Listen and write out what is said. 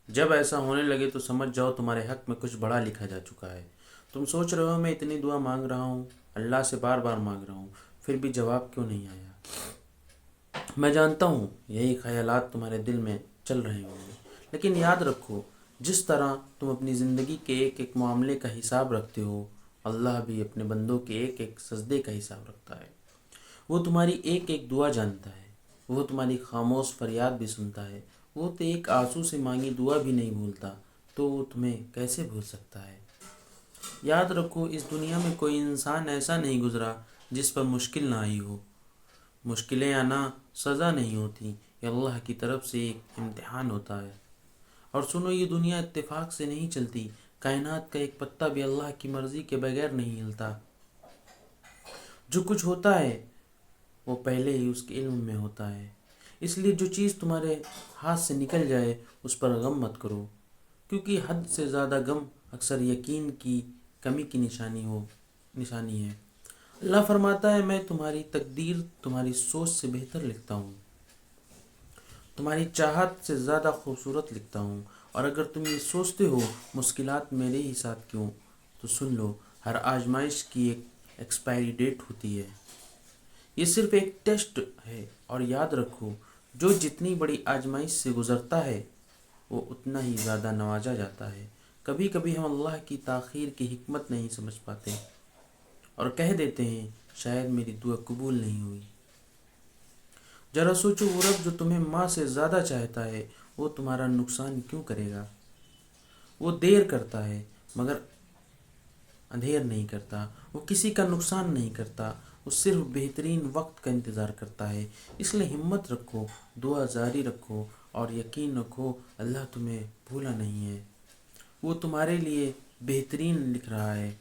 جب ایسا ہونے لگے تو سمجھ جاؤ تمہارے حق میں کچھ بڑا لکھا جا چکا ہے۔ تم سوچ رہے ہو میں اتنی دعا مانگ رہا ہوں، اللہ سے بار بار مانگ رہا ہوں، پھر بھی جواب کیوں نہیں آیا؟ میں جانتا ہوں یہی خیالات تمہارے دل میں چل رہے ہوں گے، لیکن یاد رکھو جس طرح تم اپنی زندگی کے ایک ایک معاملے کا حساب رکھتے ہو، اللہ بھی اپنے بندوں کے ایک ایک سجدے کا حساب رکھتا ہے۔ وہ تمہاری ایک ایک دعا جانتا ہے، وہ تمہاری خاموش فریاد بھی سنتا ہے، وہ تو ایک آنسو سے مانگی دعا بھی نہیں بھولتا، تو وہ تمہیں کیسے بھول سکتا ہے؟ یاد رکھو اس دنیا میں کوئی انسان ایسا نہیں گزرا جس پر مشکل نہ آئی ہو۔ مشکلیں آنا سزا نہیں ہوتی، یہ اللہ کی طرف سے ایک امتحان ہوتا ہے۔ اور سنو، یہ دنیا اتفاق سے نہیں چلتی، کائنات کا ایک پتا بھی اللہ کی مرضی کے بغیر نہیں ہلتا۔ جو کچھ ہوتا ہے وہ پہلے ہی اس کے علم میں ہوتا ہے۔ اس لیے جو چیز تمہارے ہاتھ سے نکل جائے اس پر غم مت کرو، کیونکہ حد سے زیادہ غم اکثر یقین کی کمی کی نشانی ہے۔ اللہ فرماتا ہے میں تمہاری تقدیر تمہاری سوچ سے بہتر لکھتا ہوں، تمہاری چاہت سے زیادہ خوبصورت لکھتا ہوں، اور اگر تم یہ سوچتے ہو مشکلات میرے ہی ساتھ کیوں، تو سن لو ہر آزمائش کی ایک ایکسپائری ڈیٹ ہوتی ہے۔ یہ صرف ایک ٹیسٹ ہے، اور یاد رکھو جو جتنی بڑی آزمائش سے گزرتا ہے وہ اتنا ہی زیادہ نوازا جاتا ہے۔ کبھی کبھی ہم اللہ کی تاخیر کی حکمت نہیں سمجھ پاتے اور کہہ دیتے ہیں شاید میری دعا قبول نہیں ہوئی۔ ذرا سوچو وہ رب جو تمہیں ماں سے زیادہ چاہتا ہے وہ تمہارا نقصان کیوں کرے گا؟ وہ دیر کرتا ہے مگر اندھیر نہیں کرتا، وہ کسی کا نقصان نہیں کرتا، وہ صرف بہترین وقت کا انتظار کرتا ہے۔ اس لیے ہمت رکھو، دعا جاری رکھو، اور یقین رکھو اللہ تمہیں بھولا نہیں ہے، وہ تمہارے لیے بہترین لکھ رہا ہے۔